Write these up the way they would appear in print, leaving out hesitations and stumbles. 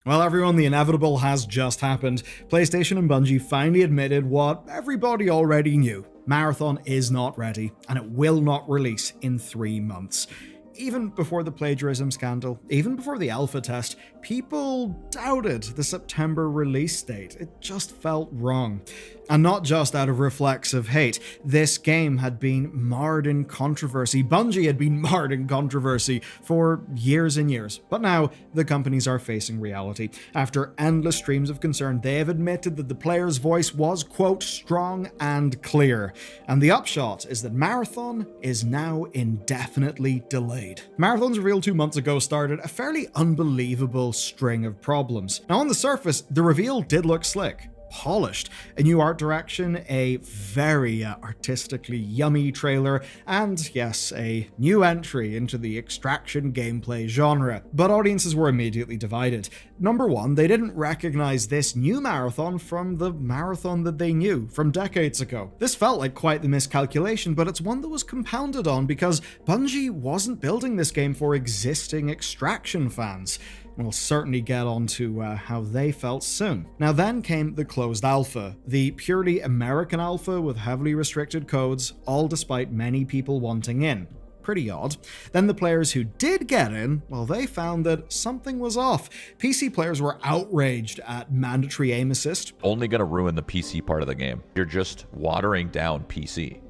Well, everyone, the inevitable has just happened. PlayStation and Bungie finally admitted what everybody already knew. Marathon is not ready, and it will not release in 3 months. Even before the plagiarism scandal, even before the alpha test, people doubted the September release date. It just felt wrong. And not just out of reflexive hate. This game had been marred in controversy. Bungie had been marred in controversy for years and years. But now, the companies are facing reality. After endless streams of concern, they have admitted that the player's voice was, quote, strong and clear. And the upshot is that Marathon is now indefinitely delayed. Marathon's reveal 2 months ago started a fairly unbelievable string of problems. Now, on the surface, the reveal did look slick. Polished, a new art direction, a very artistically yummy trailer, and yes, a new entry into the extraction gameplay genre. But audiences were immediately divided. Number one, they didn't recognize this new Marathon from the Marathon that they knew from decades ago. This felt like quite the miscalculation, but it's one that was compounded on because Bungie wasn't building this game for existing extraction fans. We'll certainly get on to how they felt soon. Now then came the closed alpha, the purely American alpha with heavily restricted codes, all despite many people wanting in. Pretty odd. Then the players who did get in, well, they found that something was off. PC players were outraged at mandatory aim assist. Only going to ruin the PC part of the game. You're just watering down PC.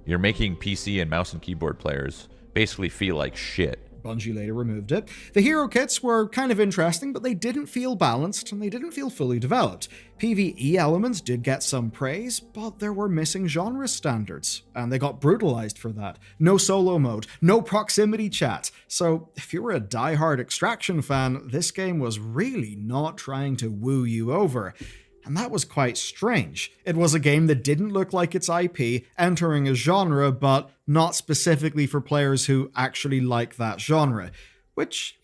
You're making PC and mouse and keyboard players basically feel like shit. Bungie later removed it. The hero kits were kind of interesting, but they didn't feel balanced and they didn't feel fully developed. PvE elements did get some praise, but there were missing genre standards, and they got brutalized for that. No solo mode, no proximity chat. So if you were a diehard extraction fan, this game was really not trying to woo you over. And that was quite strange. It was a game that didn't look like its IP, entering a genre, but not specifically for players who actually like that genre. Which,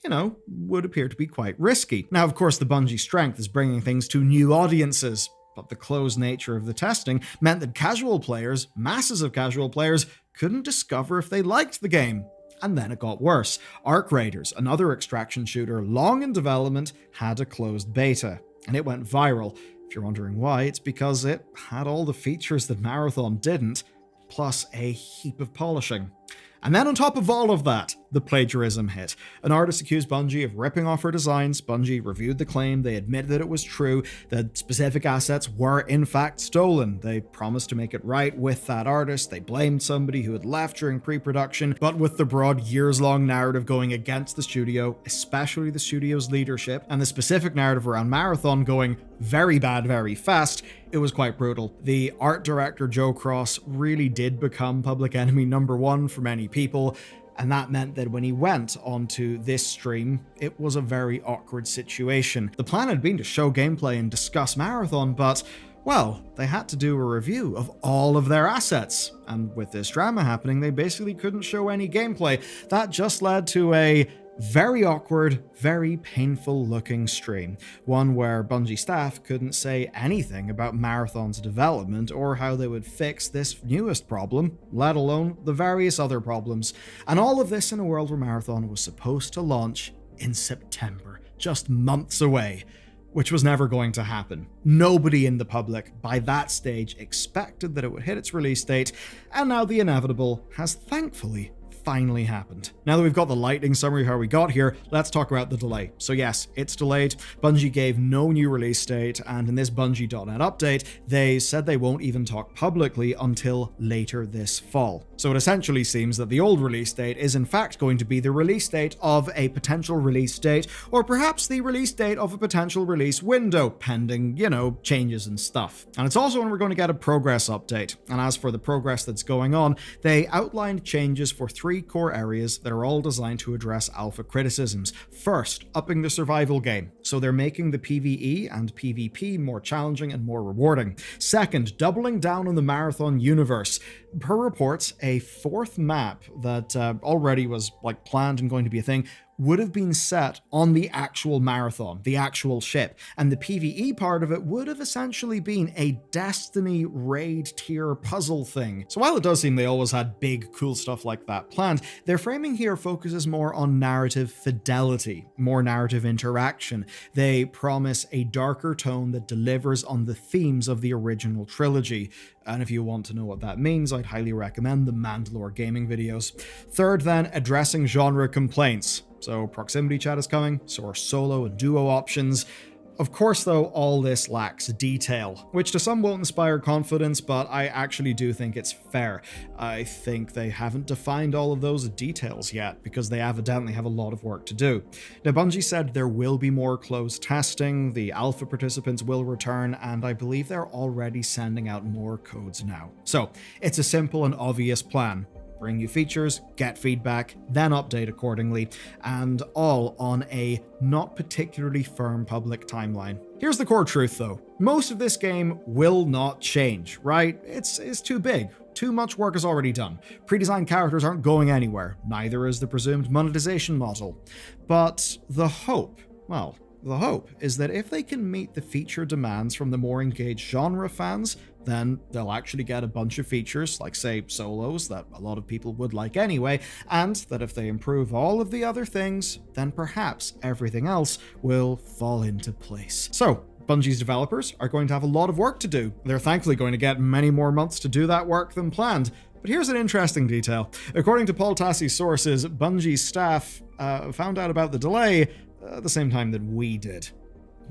would appear to be quite risky. Now, of course, the Bungie strength is bringing things to new audiences, but the closed nature of the testing meant that casual players, masses of casual players, couldn't discover if they liked the game. And then it got worse. Arc Raiders, another extraction shooter long in development, had a closed beta, and it went viral. If you're wondering why, it's because it had all the features that Marathon didn't, plus a heap of polishing. And then on top of all of that, the plagiarism hit. An artist accused Bungie of ripping off her designs. Bungie reviewed the claim. They admitted that it was true, that specific assets were in fact stolen. They promised to make it right with that artist. They blamed somebody who had left during pre-production, but with the broad years-long narrative going against the studio, especially the studio's leadership, and the specific narrative around Marathon going very bad very fast, it was quite brutal. The art director Joe Cross really did become public enemy number one for many people, and that meant that when he went onto this stream, it was a very awkward situation. The plan had been to show gameplay and discuss Marathon, but, well, they had to do a review of all of their assets. And with this drama happening, they basically couldn't show any gameplay. That just led to a very awkward, very painful looking stream. One where Bungie staff couldn't say anything about Marathon's development or how they would fix this newest problem, let alone the various other problems. And all of this in a world where Marathon was supposed to launch in September, just months away, which was never going to happen. Nobody in the public by that stage expected that it would hit its release date, and now the inevitable has thankfully finally happened. Now that we've got the lightning summary of how we got here, let's talk about the delay. So yes, it's delayed. Bungie gave no new release date, and in this Bungie.net update, they said they won't even talk publicly until later this fall. So it essentially seems that the old release date is in fact going to be the release date of a potential release date, or perhaps the release date of a potential release window, pending, changes and stuff. And it's also when we're going to get a progress update. And as for the progress that's going on, they outlined changes for 3 core areas that are all designed to address alpha criticisms. First, upping the survival game, so they're making the PvE and PvP more challenging and more rewarding. Second, doubling down on the Marathon universe. Per reports, a 4th map that already was planned and going to be a thing would have been set on the actual Marathon, the actual ship, and the PvE part of it would have essentially been a Destiny raid tier puzzle thing. So while it does seem they always had big, cool stuff like that planned, their framing here focuses more on narrative fidelity, more narrative interaction, They promise a darker tone that delivers on the themes of the original trilogy. And if you want to know what that means, I'd highly recommend the Mandalore gaming videos. Third, then, addressing genre complaints. So proximity chat is coming, so are solo and duo options. Of course, though, all this lacks detail, which to some will inspire confidence, but I actually do think it's fair. I think they haven't defined all of those details yet, because they evidently have a lot of work to do. Now, Bungie said there will be more closed testing, the alpha participants will return, and I believe they're already sending out more codes now. So, it's a simple and obvious plan. Bring new features, get feedback, then update accordingly, and all on a not particularly firm public timeline. Here's the core truth though. Most of this game will not change, right? It's too big. Too much work is already done. Pre-designed characters aren't going anywhere, neither is the presumed monetization model. But the hope is that if they can meet the feature demands from the more engaged genre fans, then they'll actually get a bunch of features, like say solos, that a lot of people would like anyway, and that if they improve all of the other things, then perhaps everything else will fall into place. So, Bungie's developers are going to have a lot of work to do. They're thankfully going to get many more months to do that work than planned. But here's an interesting detail. According to Paul Tassi's sources, Bungie's staff found out about the delay at the same time that we did.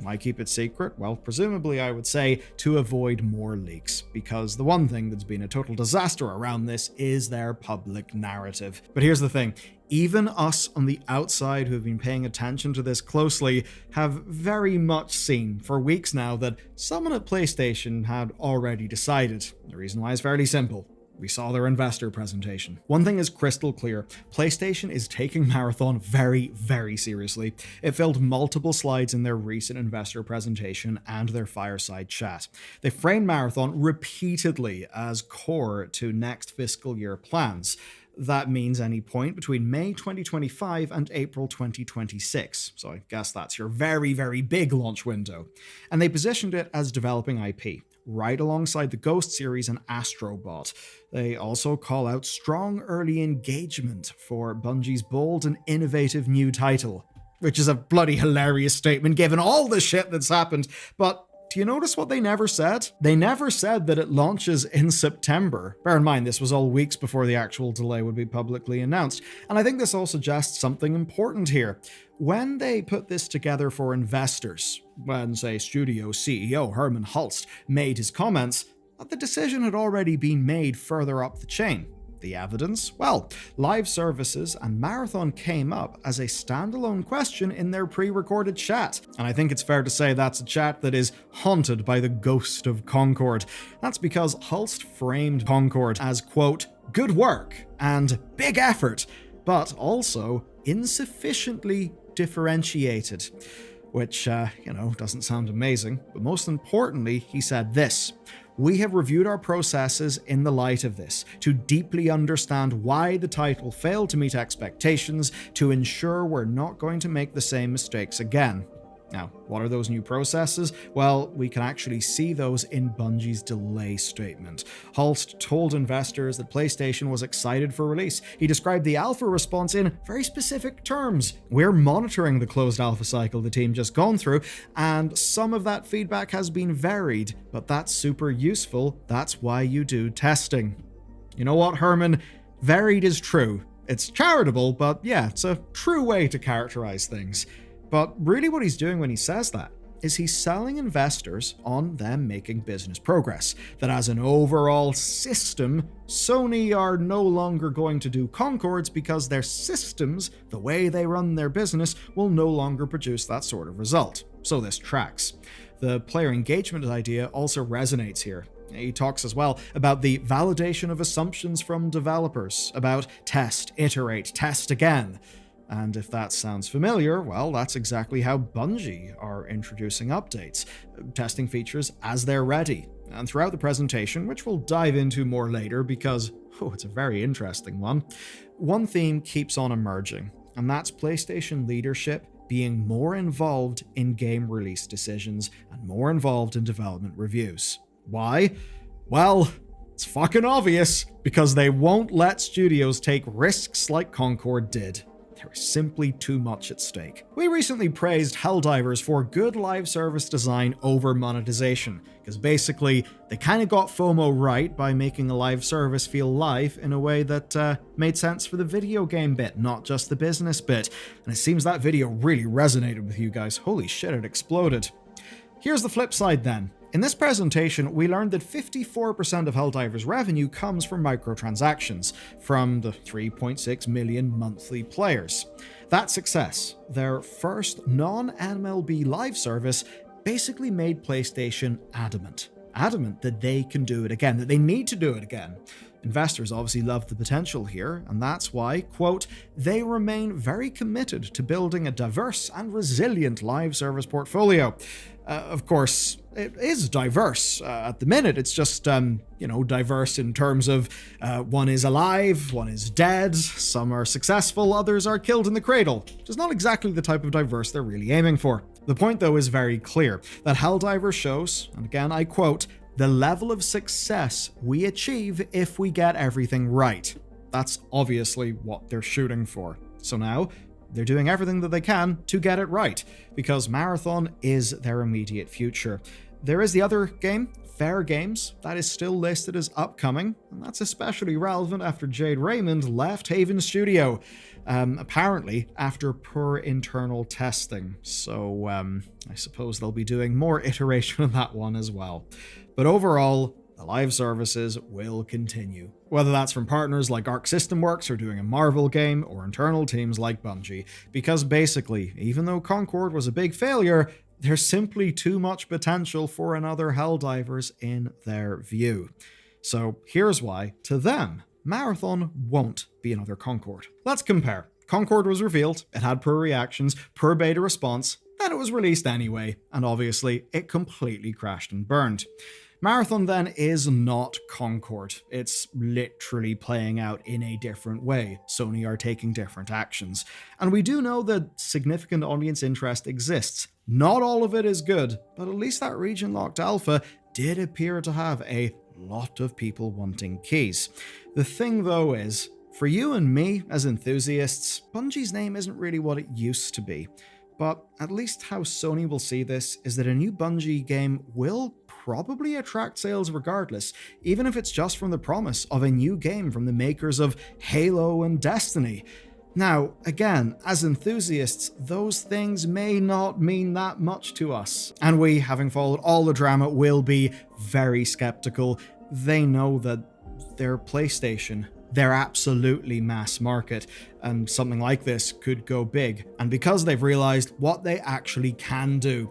Why keep it secret? Well, presumably I would say to avoid more leaks, because the one thing that's been a total disaster around this is their public narrative. But here's the thing, even us on the outside who have been paying attention to this closely have very much seen for weeks now that someone at PlayStation had already decided. The reason why is fairly simple. We saw their investor presentation. One thing is crystal clear. PlayStation is taking Marathon very, very seriously. It filled multiple slides in their recent investor presentation and their fireside chat. They framed Marathon repeatedly as core to next fiscal year plans. That means any point between May 2025 and April 2026. So I guess that's your very, very big launch window. And they positioned it as developing IP, right alongside the Ghost series and Astrobot. They also call out strong early engagement for Bungie's bold and innovative new title, which is a bloody hilarious statement given all the shit that's happened. But do you notice what they never said? They never said that it launches in September. Bear in mind, this was all weeks before the actual delay would be publicly announced. And I think this all suggests something important here. When they put this together for investors, when, say, studio CEO Herman Hulst made his comments, the decision had already been made further up the chain. The evidence? Well, live services and Marathon came up as a standalone question in their pre-recorded chat. And I think it's fair to say that's a chat that is haunted by the ghost of Concord. That's because Hulst framed Concord as, quote, good work and big effort, but also insufficiently differentiated. Which, doesn't sound amazing. But most importantly, he said this: we have reviewed our processes in the light of this, to deeply understand why the title failed to meet expectations, to ensure we're not going to make the same mistakes again. Now, what are those new processes? Well, we can actually see those in Bungie's delay statement. Hulst told investors that PlayStation was excited for release. He described the alpha response in very specific terms. We're monitoring the closed alpha cycle the team just gone through, and some of that feedback has been varied, but that's super useful. That's why you do testing. You know what, Herman? Varied is true. It's charitable, but yeah, it's a true way to characterize things. But really what he's doing when he says that is he's selling investors on them making business progress. That as an overall system, Sony are no longer going to do Concords because their systems, the way they run their business, will no longer produce that sort of result. So this tracks. The player engagement idea also resonates here. He talks as well about the validation of assumptions from developers, about test, iterate, test again. And if that sounds familiar, well, that's exactly how Bungie are introducing updates, testing features as they're ready. And throughout the presentation, which we'll dive into more later because, it's a very interesting one theme keeps on emerging, and that's PlayStation leadership being more involved in game release decisions and more involved in development reviews. Why? Well, it's fucking obvious, because they won't let studios take risks like Concord did. There is simply too much at stake. We recently praised Helldivers for good live service design over monetization, because basically they kind of got FOMO right by making a live service feel live in a way that made sense for the video game bit, not just the business bit. And it seems that video really resonated with you guys. Holy shit, it exploded. Here's the flip side then. In this presentation, we learned that 54% of Helldivers' revenue comes from microtransactions, from the 3.6 million monthly players. That success, their first non-MLB live service, basically made PlayStation adamant that they can do it again, that they need to do it again. Investors obviously love the potential here, and that's why, quote, they remain very committed to building a diverse and resilient live service portfolio. Of course, it is diverse. At the minute, it's just, diverse in terms of one is alive, one is dead, some are successful, others are killed in the cradle, which is not exactly the type of diverse they're really aiming for. The point, though, is very clear, that Helldivers shows, and again I quote, the level of success we achieve if we get everything right. That's obviously what they're shooting for. So now, they're doing everything that they can to get it right, because Marathon is their immediate future. There is the other game, Fair Games, that is still listed as upcoming, and that's especially relevant after Jade Raymond left Haven Studio, apparently after poor internal testing. So I suppose they'll be doing more iteration of that one as well. But overall, the live services will continue. Whether that's from partners like Arc System Works or doing a Marvel game, or internal teams like Bungie. Because basically, even though Concord was a big failure, there's simply too much potential for another Helldivers in their view. So here's why, to them, Marathon won't be another Concord. Let's compare. Concord was revealed, it had poor reactions, poor beta response, then it was released anyway, and obviously it completely crashed and burned. Marathon then is not Concord. It's literally playing out in a different way. Sony are taking different actions. And we do know that significant audience interest exists. Not all of it is good, but at least that region-locked alpha did appear to have a lot of people wanting keys. The thing though is, for you and me as enthusiasts, Bungie's name isn't really what it used to be. But at least how Sony will see this is that a new Bungie game will probably attract sales regardless, even if it's just from the promise of a new game from the makers of Halo and Destiny. Now, again, as enthusiasts, those things may not mean that much to us. And we, having followed all the drama, will be very skeptical. They know that they're PlayStation. They're absolutely mass market, and something like this could go big. And because they've realized what they actually can do,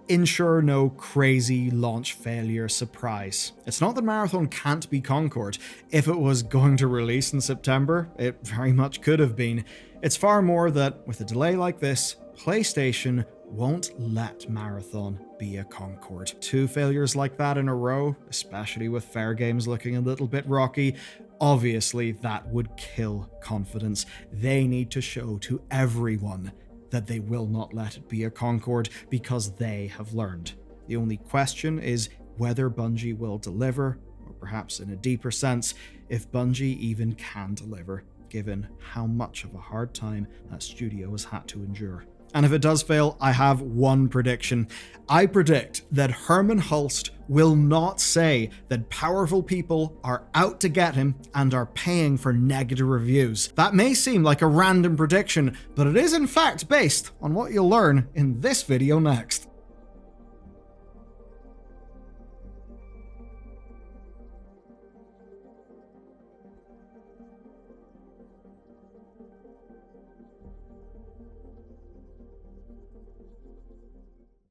ensure no crazy launch failure surprise. It's not that Marathon can't be Concord. If it was going to release in September, it very much could have been. It's far more that, with a delay like this, PlayStation won't let Marathon be a Concord. 2 failures like that in a row, especially with Fair Games looking a little bit rocky, obviously that would kill confidence. They need to show to everyone that they will not let it be a Concord because they have learned. The only question is whether Bungie will deliver, or perhaps in a deeper sense, if Bungie even can deliver, given how much of a hard time that studio has had to endure. And if it does fail, I have one prediction. I predict that Herman Hulst will not say that powerful people are out to get him and are paying for negative reviews. That may seem like a random prediction, but it is in fact based on what you'll learn in this video next.